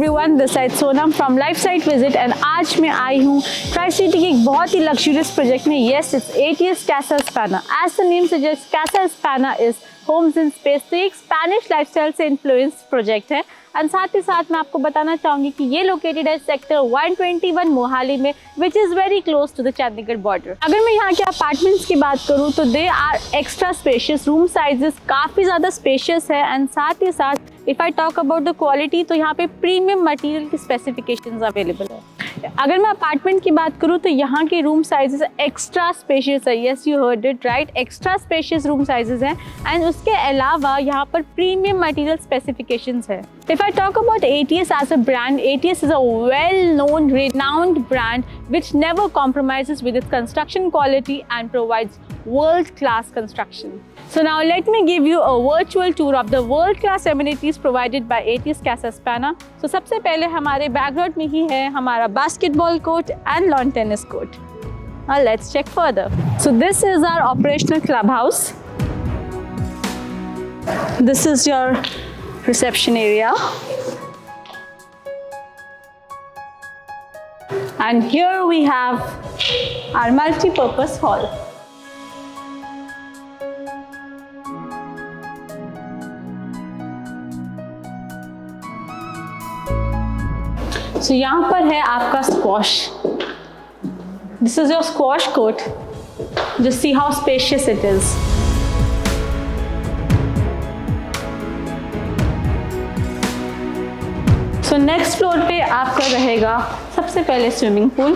everyone, this is Sonam from Life Site Visit and आज मैं आई हूँ ट्राई सिटी के एक बहुत ही लग्जरियस प्रोजेक्ट में. Yes, it's ATS Casa Hispana. As the name suggests, Casa Hispana is homes in space. तो ये एक स्पेनिश लाइफस्टाइल से इन्फ्लुएंस प्रोजेक्ट है. एंड साथ ही साथ मैं आपको बताना चाहूँगी कि ये लोकेटेड है सेक्टर 121 मोहाली में, which is very close to the Chandigarh border. अगर मैं यहाँ के अपार्टमेंट्स की बात करूँ तो they are extra spacious. Room sizes काफ़ी ज़्यादा स्पेशियस है. एंड साथ ही साथ if I talk about the quality तो यहाँ पे प्रीमियम मटेरियल की स्पेसिफिकेशंस अवेलेबल है. अगर मैं अपार्टमेंट की बात करूँ तो यहाँ के रूम साइजेस एक्स्ट्रा स्पेशियस है. Yes, you heard it right, extra spacious room sizes हैं. एंड उसके अलावा यहाँ पर प्रीमियम मटेरियल स्पेसिफिकेशंस है. If I talk about ATS as a brand, ATS is a well-known, renowned brand which never compromises with its construction quality and provides world-class construction. So now let me give you a virtual tour of the world-class amenities provided by ATS Casa Hispana. So सबसे पहले हमारे background में ही है हमारा basketball court and lawn tennis court. Now let's check further. So this is our operational clubhouse. This is your reception area, and here we have our multi-purpose hall. So यहाँ पर है आपका squash. This is your squash court. Just see how spacious it is. तो next floor पे आपका रहेगा सबसे पहले swimming pool.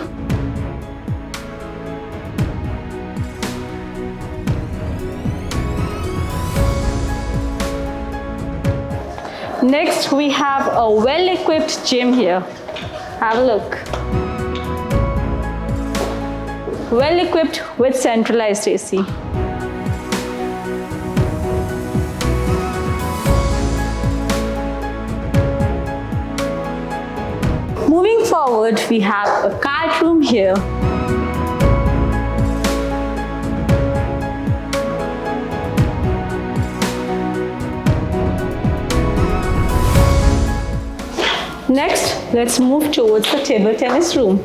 Next we have a well equipped gym here. Have a look. Well equipped with centralised AC. Moving forward, we have a card room here. Next, let's move towards the table tennis room.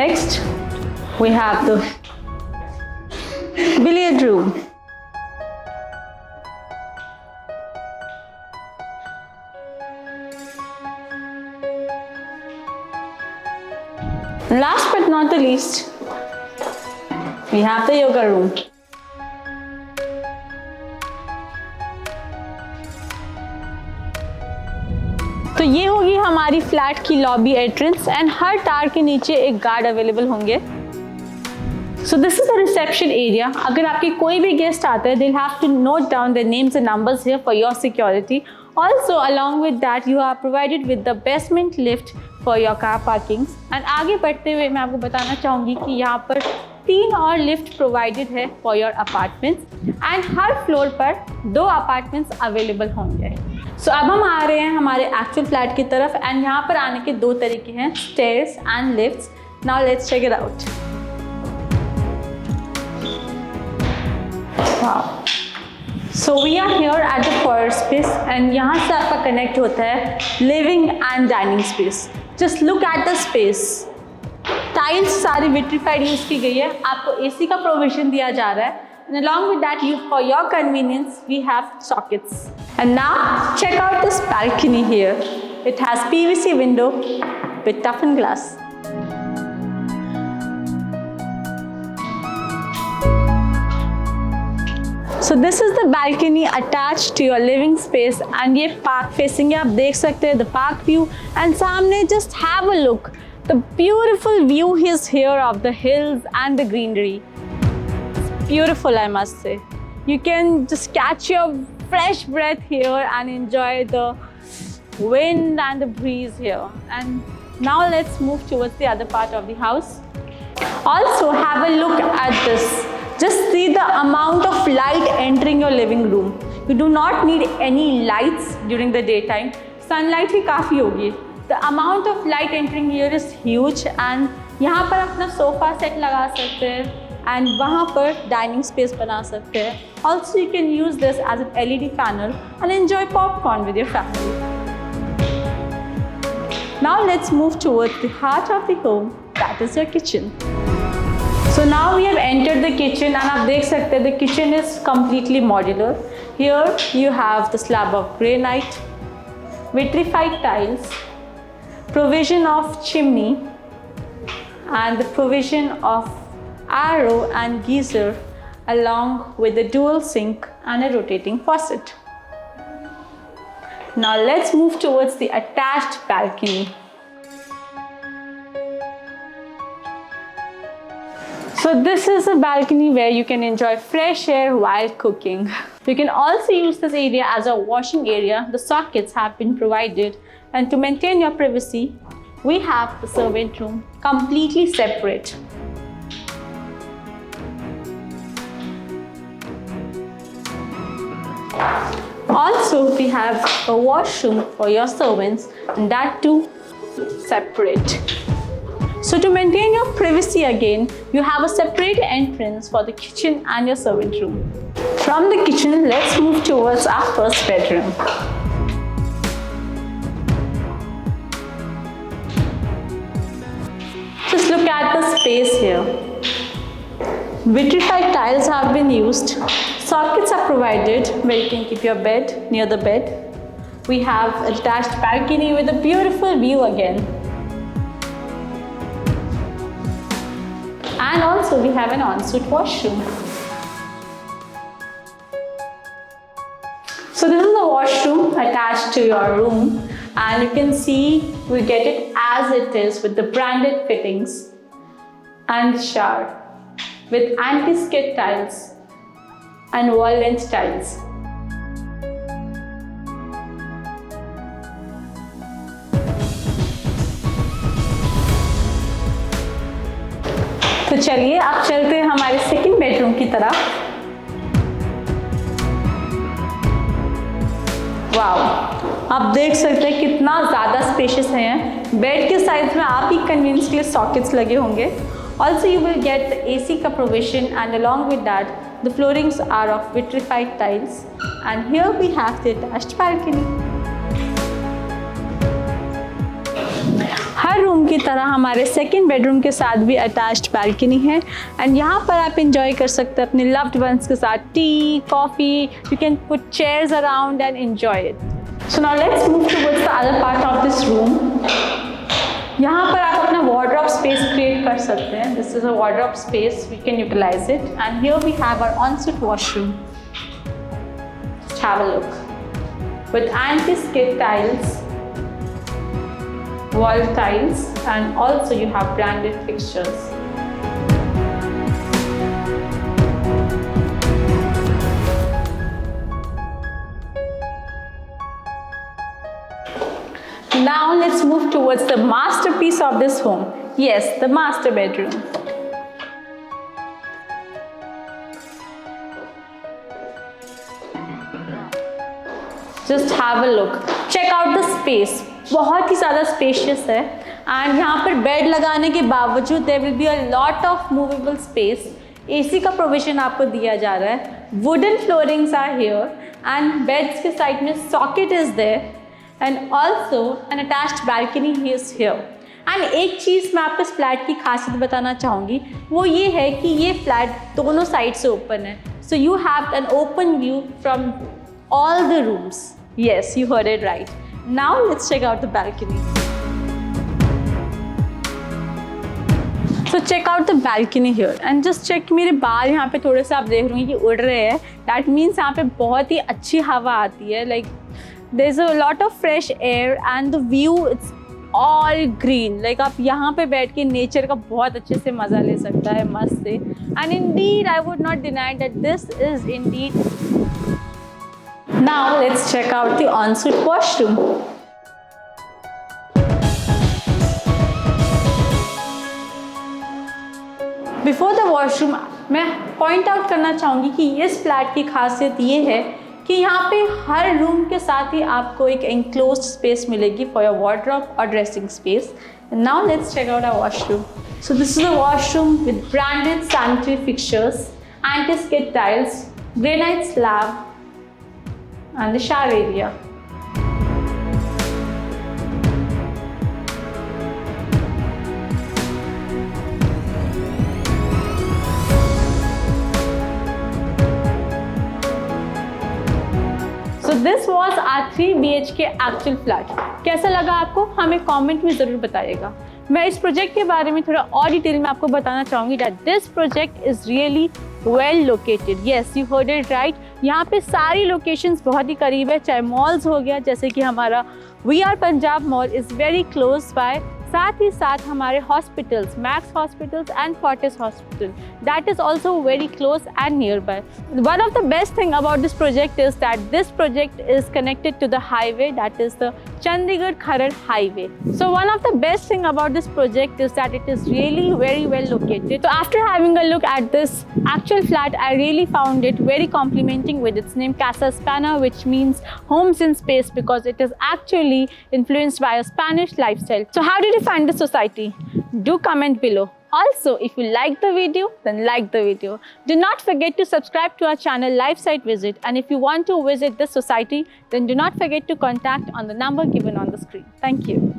Next, we have the billiard room. Last but not the least, we have the yoga room. तो ये होगी हमारी flat की lobby entrance. And हर टार के नीचे एक guard available होंगे. So this is the reception area. अगर आपके कोई भी गेस्ट आता है, they'll have to note down their names and numbers here for your security. Also, along with that, you are provided with the basement lift for your car parkings. And आगे बढ़ते हुए मैं आपको बताना चाहूँगी कि यहाँ पर 3 और लिफ्ट प्रोवाइडेड है for your apartments. And her floor पर 2 अपार्टमेंट्स अवेलेबल होंगे. So अब हम आ रहे हैं हमारे एक्चुअल फ्लैट की तरफ. एंड यहाँ पर आने के 2 तरीके हैं, stairs and lifts. Now let's check it out. Wow. So we are here at the foyer space and यहाँ से आपका कनेक्ट होता है living and dining space. Just look at the space. Tiles सारी विट्रीफाइड यूज की गई है. आपको एसी का प्रोविजन दिया जा रहा है. And along with that, for your convenience, we have sockets. And now check out this balcony here. It has PVC window with toughened glass. So this is the balcony attached to your living space and ये park facing है. आप देख सकते हैं the park view. And सामने just have a look. The beautiful view is here of the hills and the greenery. It's beautiful, I must say. You can just catch your fresh breath here and enjoy the wind and the breeze here. And now let's move towards the other part of the house. Also have a look at this. Just see the amount of light entering your living room. You do not need any lights during the daytime. Sunlight ही काफ़ी होगी. The amount of light entering here is huge and यहाँ पर अपना sofa set लगा सकते हैं and वहाँ पर डाइनिंग स्पेस बना सकते हैं। Also you can use this as an LED panel and enjoy popcorn with your family. Now let's move towards the heart of the home, that is your kitchen. So now we have entered the kitchen and आप देख सकते हैं the kitchen is completely modular. Here you have the slab of granite, vitrified tiles, provision of chimney and the provision of arrow and geyser along with a dual sink and a rotating faucet. Now let's move towards the attached balcony. So this is a balcony where you can enjoy fresh air while cooking. You can also use this area as a washing area. The sockets have been provided, and to maintain your privacy, we have the servant room completely separate. Also, we have a washroom for your servants, and that too separate. So to maintain your privacy again, you have a separate entrance for the kitchen and your servant room. From the kitchen, let's move towards our first bedroom. Just look at the space here. Vitrified tiles have been used. Sockets are provided where you can keep your bed near the bed. We have a attached balcony with a beautiful view again. And also we have an ensuite washroom. So this is the washroom attached to your room, and you can see we get it as it is with the branded fittings and the shower with anti-skid tiles and wall length tiles. तो चलिए अब चलते हैं हमारे second bedroom की तरफ। Wow, आप देख सकते हैं कितना ज़्यादा स्पेशियस है। बेड के साइड में आप ही कन्वीनियंस के लिए सॉकेट्स लगे होंगे। Also you will get the AC का provision and along with that the floorings are of vitrified tiles and here we have the attached balcony. हर रूम की तरह हमारे सेकंड बेडरूम के साथ भी अटैच्ड बालकनी है एंड यहाँ पर आप एंजॉय कर सकते हैं अपने लव्ड वंस के साथ T, coffee. You can put chairs around and enjoy it. So now let's move towards the other part of this room. यहाँ पर आप अपना वार्डरोब स्पेस क्रिएट कर सकते हैं। This is a wardrobe space, we can utilise it and here we have our ensuite washroom. Have a look with एंटी-skid tiles, wall tiles, and also you have branded fixtures. Now let's move towards the masterpiece of this home. Yes, the master bedroom. Just have a look. Check out the space. बहुत ही ज़्यादा spacious है and यहाँ पर bed लगाने के बावजूद there will be a lot of movable space. AC का provision आपको दिया जा रहा है। Wooden floorings are here and beds के साइड में socket is there and also an attached balcony is here. And एक चीज़ मैं आपको इस फ्लैट की खासियत बताना चाहूँगी, वो ये है कि ये फ्लैट दोनों साइड से ओपन है। So you have an open view from all the rooms. Yes, you heard it right. Now let's check out the balcony. So check out the balcony here and just check मेरे बाल यहाँ पे थोड़े से आप देख रहे हैं कि उड़ रहे हैं। That means यहाँ पे बहुत ही अच्छी हवा आती है। Like there's a lot of fresh air and the view it's all green. Like आप यहाँ पे बैठ के नेचर का बहुत अच्छे से मज़ा ले सकता है, मस्त से। And indeed I would not deny that this is indeed. Now let's check out the ensuite washroom. Before the washroom, मैं पॉइंट आउट करना चाहूँगी कि इस फ्लैट की खासियत ये है कि यहाँ पे हर रूम के साथ ही आपको एक enclosed space मिलेगी for your wardrobe और dressing space. Now let's check out our washroom. So this is a washroom with branded sanitary fixtures, anti-skid tiles, granite slab, and the shower area. So this was our 3 BHK actual flat. कैसा लगा आपको? हमें comment में ज़रूर बताइएगा। मैं इस project के बारे में थोड़ा और डिटेल में आपको बताना चाहूँगी that this project is really well located. Yes, you heard it right. यहाँ पे सारी लोकेशंस बहुत ही करीब है, चाहे मॉल्स हो गया जैसे कि हमारा VR Punjab mall is very close by, साथ ही साथ हमारे hospitals, max hospitals and Fortis hospital, that is also very close and near by. One of the best thing about this project is that this project is connected to the highway, that is the Chandigarh-Kharad highway. So one of the best thing about this project is that it is really very well located. So after having a look at this actual flat, I really found it very complimenting with its name Casa Hispana, which means homes in space because it is actually influenced by a Spanish lifestyle. So how did you find the society? Do comment below. Also, if you like the video, then like the video. Do not forget to subscribe to our channel Life Site Visit, and if you want to visit this society, then do not forget to contact on the number given on the screen. Thank you.